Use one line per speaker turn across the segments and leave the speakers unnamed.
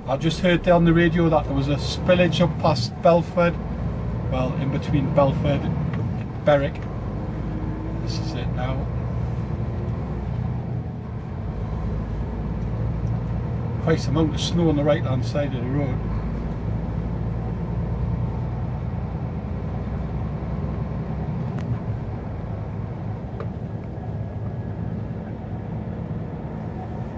I just heard on the radio that there was a spillage up past Belford, well, in between Belford and Berwick. This is it now. Quite a amount of snow on the right hand side of the road.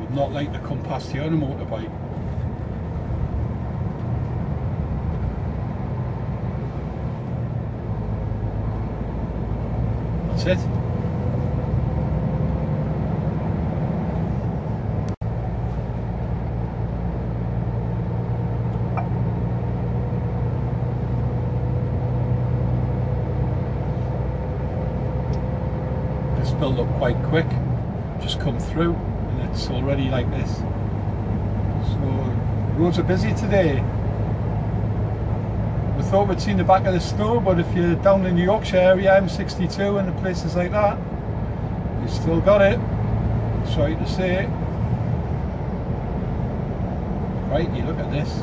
Would not like to come past here on a motorbike. That's it. This built up quite quick, just come through and it's already like this. So roads are busy today. We thought we'd seen the back of the snow, but if you're down in the Yorkshire area, M62 and the places like that, you still got it. Sorry to say. Right, you look at this.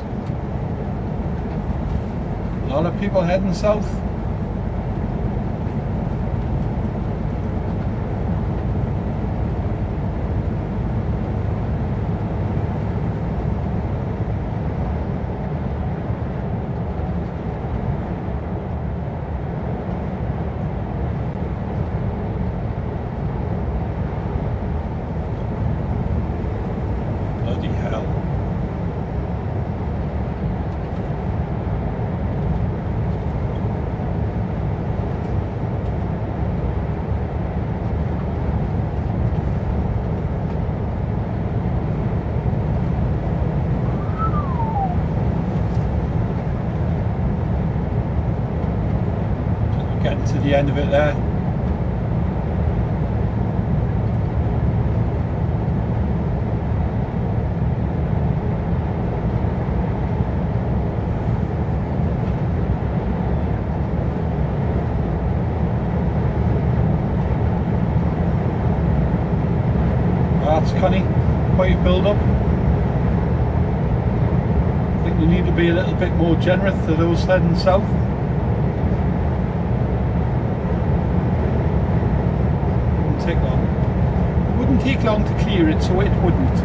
A lot of people heading south. Bloody hell. Getting to the end of it there. That's Connie, quite a build up. I think you need to be a little bit more generous to those heading south. Wouldn't take long. Wouldn't take long to clear it, so it wouldn't.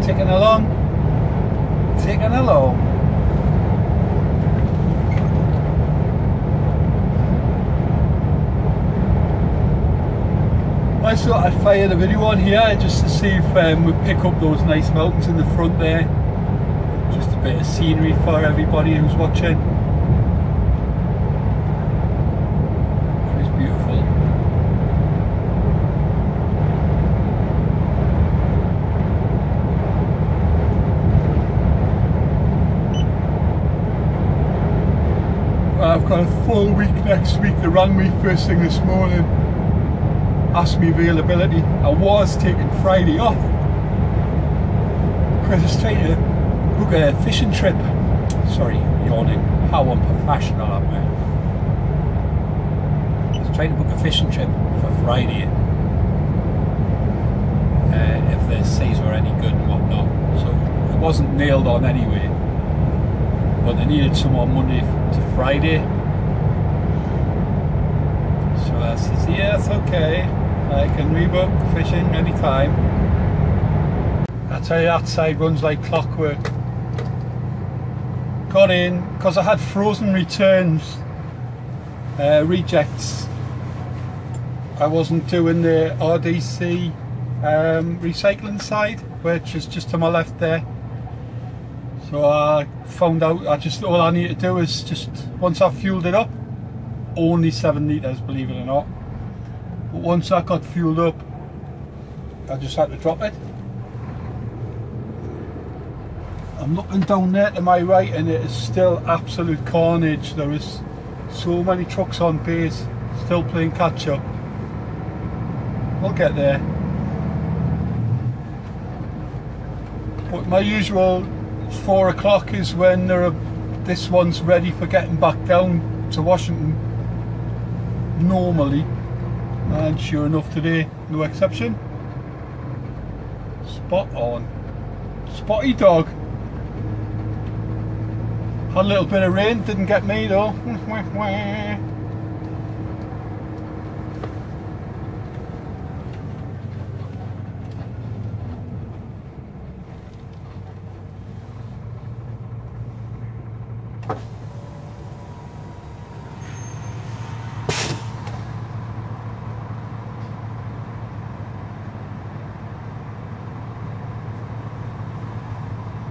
Ticking along. Ticking along. I thought I'd fire the video on here just to see if we pick up those nice mountains in the front there. Just a bit of scenery for everybody who's watching. It's beautiful. I've got a full week next week. They rang me first thing this morning. Asked me availability. I was taking Friday off because I was trying to book a fishing trip. Sorry, yawning. How unprofessional am I? I was trying to book a fishing trip for Friday. If the seas were any good and whatnot. So it wasn't nailed on anyway. But they needed someone Monday to Friday. So I says, yeah, that's okay. I can rebook fishing anytime. I tell you, that side runs like clockwork. Got in, because I had frozen returns, rejects. I wasn't doing the RDC recycling side, which is just to my left there. So I found out all I need to do is just, once I've fueled it up, only 7 litres, believe it or not. But once I got fueled up, I just had to drop it. I'm looking down there to my right and it is still absolute carnage. There is so many trucks on base, still playing catch up. We'll get there. But my usual 4 o'clock is when this one's ready for getting back down to Washington. normally, and sure enough today, no exception. Spot on. Spotty dog. Had a little bit of rain, didn't get me though.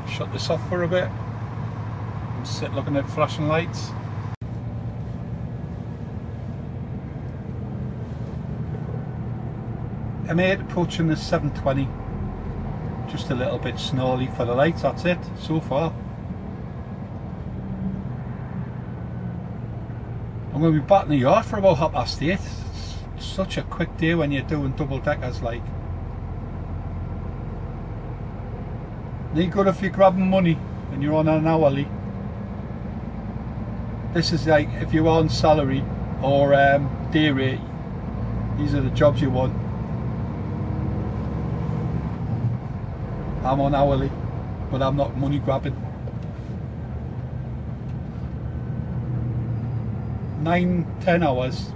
Shut this off for a bit and sit looking at flashing lights. M8 approaching the 720, just a little bit snarly for the lights, that's it so far. I'm going to be back in the yard for about 8:30. It's such a quick day when you're doing double deckers like. Ain't good if you're grabbing money and you're on an hourly. This is like if you're on salary or day rate, these are the jobs you want. I'm on hourly, but I'm not money grabbing. 9-10 hours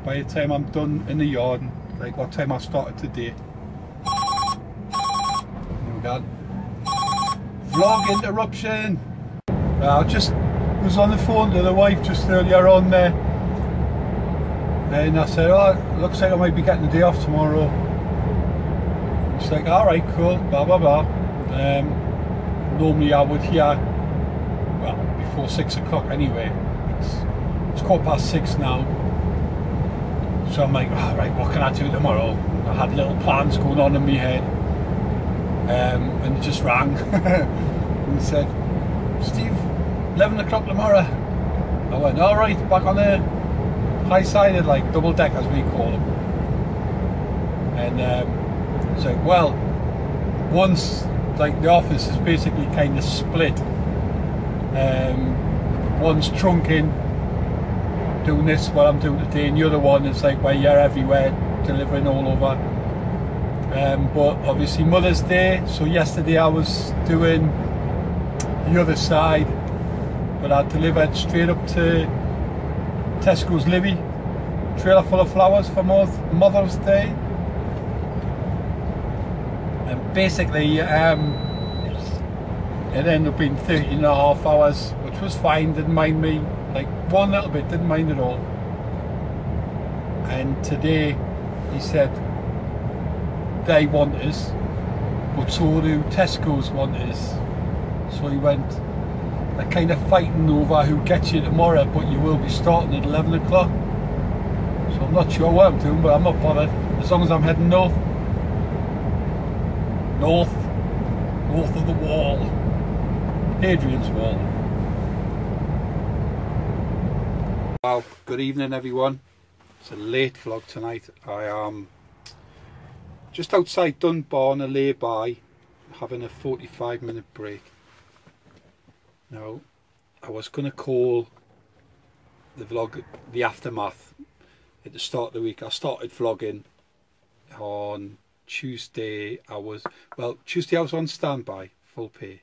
by the time I'm done in the yard, like what time I started today. Oh God. Vlog interruption. I just was on the phone to the wife just earlier on there, and I said, oh, looks like I might be getting the day off tomorrow. She's like, alright, cool, blah blah blah. Normally I would hear, well, before 6 o'clock anyway. It's 6:15 now, so I'm like, alright, what can I do tomorrow? I had little plans going on in my head. And it just rang and he said, Steve, 11 o'clock tomorrow. I went, alright, back on the high side of like double deck as we call them. And it's like, well, once like the office is basically kind of split. One's trunking, doing this what I'm doing today, and the other one is like where you're everywhere, delivering all over. But obviously Mother's Day, so yesterday I was doing the other side, but I delivered straight up to Tesco's Livy, trailer full of flowers for Mother's Day. And basically it ended up being 13.5 hours, which was fine, didn't mind me, like one little bit, didn't mind at all. And today he said, they want us, but so do Tesco's want us. So he went, they're kind of fighting over who gets you tomorrow, but you will be starting at 11 o'clock. So I'm not sure what I'm doing, but I'm not bothered, as long as I'm heading north. North of the wall. Hadrian's Wall. Well, good evening everyone. It's a late vlog tonight. I am just outside Dunbar on a lay-by, having a 45-minute break. Now, I was going to call the vlog the aftermath at the start of the week. I started vlogging on Tuesday. Tuesday I was on standby, full pay,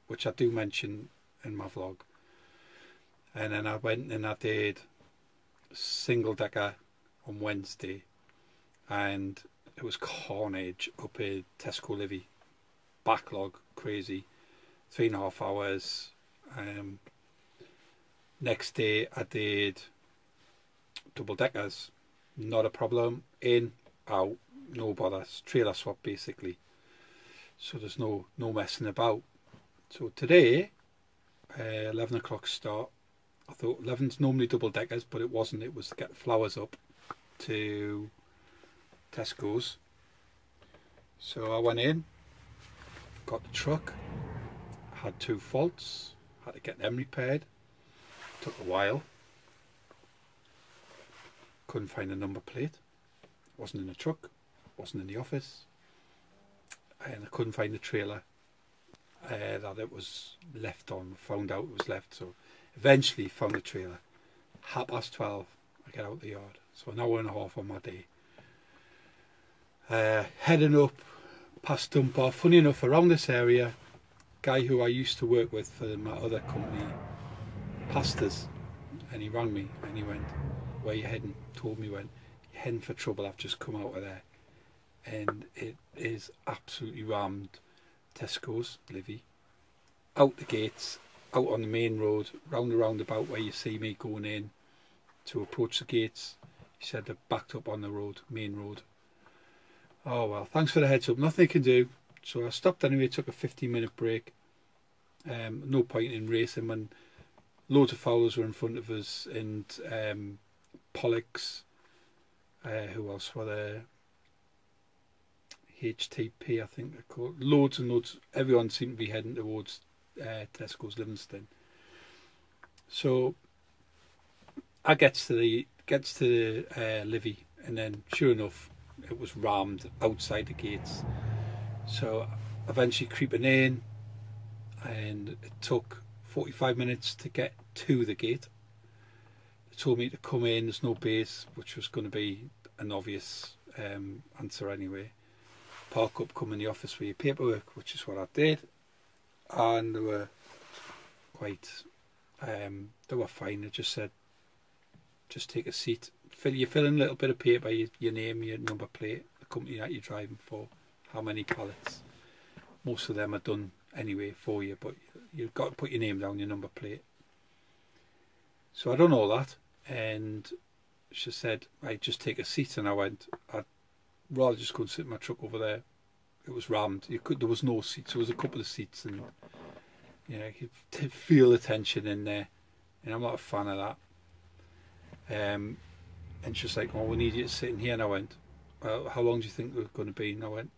which I do mention in my vlog. And then I went and I did single decker on Wednesday, and it was carnage up at Tesco Livy. Backlog, crazy. 3.5 hours. Next day I did double deckers. Not a problem. In, out, no bother. Trailer swap basically. So there's no messing about. So today, 11 o'clock start. I thought 11's normally double deckers, but it wasn't. It was to get flowers up to Tesco's. So I went in, got the truck, had 2 faults, had to get them repaired. Took a while. Couldn't find a number plate. Wasn't in the truck, wasn't in the office, and I couldn't find the trailer that it was left on. Found out it was left, so eventually found the trailer. 12:30, I get out the yard. So an hour and a half on my day. Heading up past Dunbar. Funny enough, around this area, guy who I used to work with for my other company passed us, and he rang me and he went, "Where you heading?" Told me when. "You're heading for trouble, I've just come out of there." And it is absolutely rammed. Tesco's, Livy, out the gates, out on the main road, round the roundabout where you see me going in to approach the gates. He said they're backed up on the road, main road. Oh well, thanks for the heads up, nothing I can do. So I stopped anyway, took a 15-minute break. No point in racing when loads of foulers were in front of us, and Pollux, who else were there? HTP, I think they're called. Loads and loads. Everyone seemed to be heading towards Tesco's Livingston. So I gets to the Livy, and then sure enough, it was rammed outside the gates. So eventually creeping in, and it took 45 minutes to get to the gate. They told me to come in, there's no base, which was going to be an obvious answer anyway. Park up, come in the office with your paperwork, which is what I did. And they were quite, they were fine. They just said, just take a seat. You fill in a little bit of paper, your name, your number plate, the company that you're driving for, how many pallets. Most of them are done anyway for you, but you've got to put your name down, your number plate. So I done all that, and she said, right, just take a seat. And I went, I'd rather just go and sit in my truck over there. It was rammed. There was no seats. There was a couple of seats, and you know, you could feel the tension in there, and I'm not a fan of that. And she's like, "Oh, we need you to sit in here." And I went, "Well, how long do you think we're going to be?" And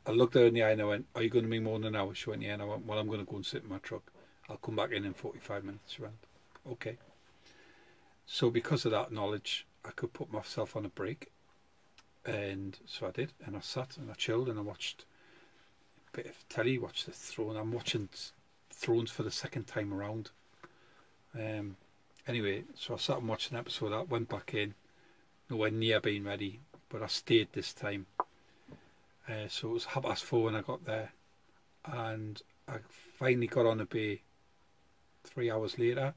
I looked her in the eye and I went, "Are you going to be more than an hour?" She went, "Yeah." And I went, "Well, I'm going to go and sit in my truck. I'll come back in 45 minutes." She went, "Okay." So because of that knowledge, I could put myself on a break. And so I did, and I sat and I chilled and I watched a bit of telly, watched the Throne. I'm watching Thrones for the second time around. Anyway, so I sat and watched an episode of that, went back in, nowhere near being ready, but I stayed this time. So it was 4:30 when I got there, and I finally got on a bay 3 hours later,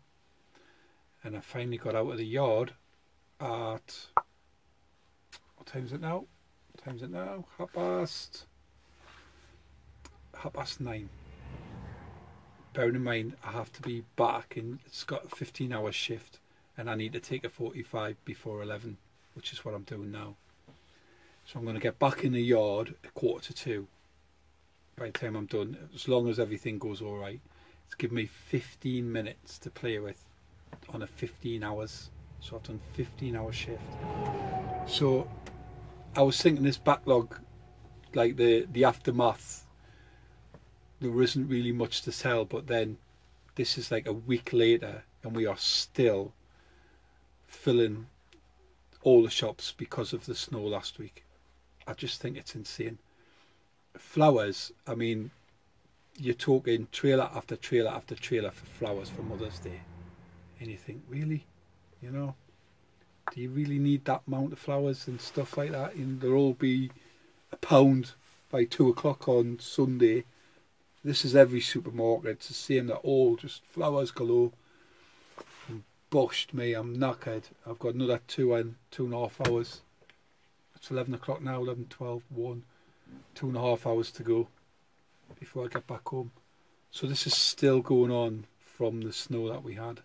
and I finally got out of the yard at, what time is it now? What time is it now? Half past 9. Bearing in mind, I have to be back, and it's got a 15-hour shift, and I need to take a 45 before 11, which is what I'm doing now. So I'm going to get back in the yard at 1:45 by the time I'm done, as long as everything goes all right. It's given me 15 minutes to play with on a 15 hours. So I've done 15-hour shift. So I was thinking this backlog, like the aftermath, there isn't really much to tell, but then this is like a week later and we are still filling all the shops because of the snow last week. I just think it's insane. Flowers, I mean, you're talking trailer after trailer after trailer for flowers for Mother's Day, and you think, really, you know, do you really need that amount of flowers and stuff like that? And they'll all be £1 by 2 o'clock on Sunday. This is every supermarket. It's the same. They're all just flowers galore. I'm bushed, me. I'm knackered. I've got another 2.5 hours. It's 11 o'clock now. 11, 12, 1. 2.5 hours to go before I get back home. So this is still going on from the snow that we had.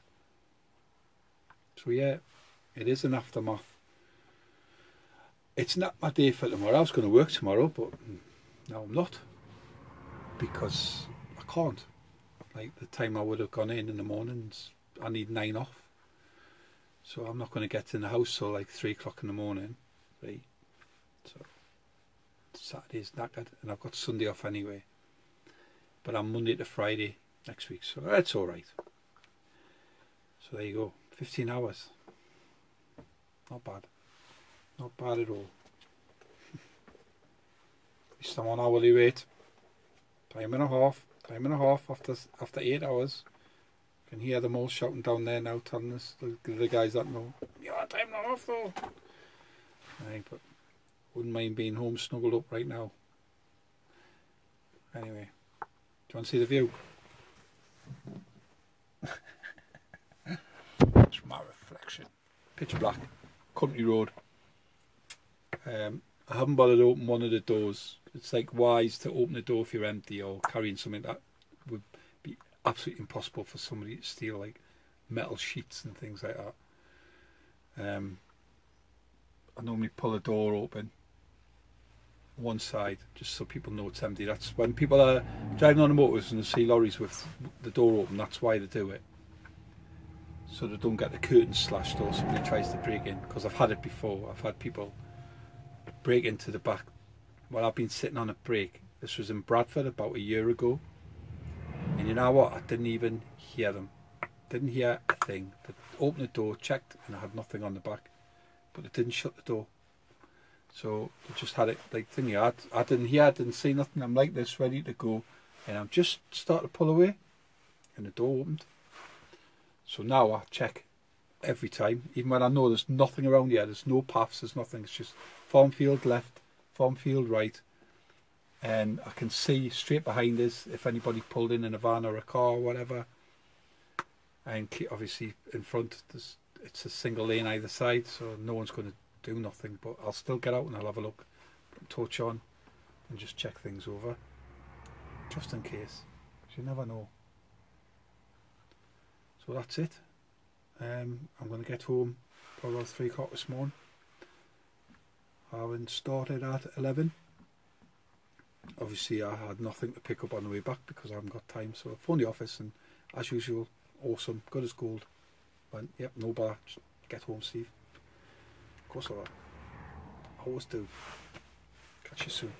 So yeah, it is an aftermath. It's not my day for tomorrow. I was going to work tomorrow, but no, I'm not, because I can't. Like the time I would have gone in the mornings, I need 9 off. So I'm not going to get in the house till like 3 o'clock in the morning. Right? So Saturday's knackered, and I've got Sunday off anyway. But I'm Monday to Friday next week, so that's all right. So there you go, 15 hours. Not bad. Not bad at all. At least I'm on hourly rate. Time and a half after 8 hours. You can hear them all shouting down there now, telling us, the guys that know, "You're on time and a half though." Aye, but wouldn't mind being home snuggled up right now. Anyway, do you want to see the view? It's my reflection. Pitch black. Country road. I haven't bothered to open one of the doors. It's like wise to open the door if you're empty or carrying something that would be absolutely impossible for somebody to steal, like metal sheets and things like that. I normally pull the door open one side just so people know it's empty. That's when people are driving on the motors and they see lorries with the door open, that's why they do it. So they don't get the curtains slashed or somebody tries to break in, because I've had it before. I've had people break into the back while I've been sitting on a break. This was in Bradford about a year ago, and you know what, I didn't even hear them. Didn't hear a thing. They opened the door, checked, and I had nothing on the back, but they didn't shut the door. So they just had it like thingy. I didn't hear, I didn't see nothing. I'm like this, ready to go, and I'm just starting to pull away, and the door opened. So now I check every time, even when I know there's nothing around here. There's no paths, there's nothing. It's just farm field left, farm field right, and I can see straight behind us if anybody pulled in a van or a car or whatever. And obviously in front it's a single lane either side, so no one's going to do nothing, but I'll still get out and I'll have a look, put the torch on and just check things over just in case, because you never know. So that's it. I'm going to get home probably about 3 o'clock this morning. I haven't started at 11. Obviously I had nothing to pick up on the way back because I haven't got time, so I phoned the office and as usual, awesome, good as gold. But yep, no bother, just get home, Steve. Of course I will. Always do. Catch you soon.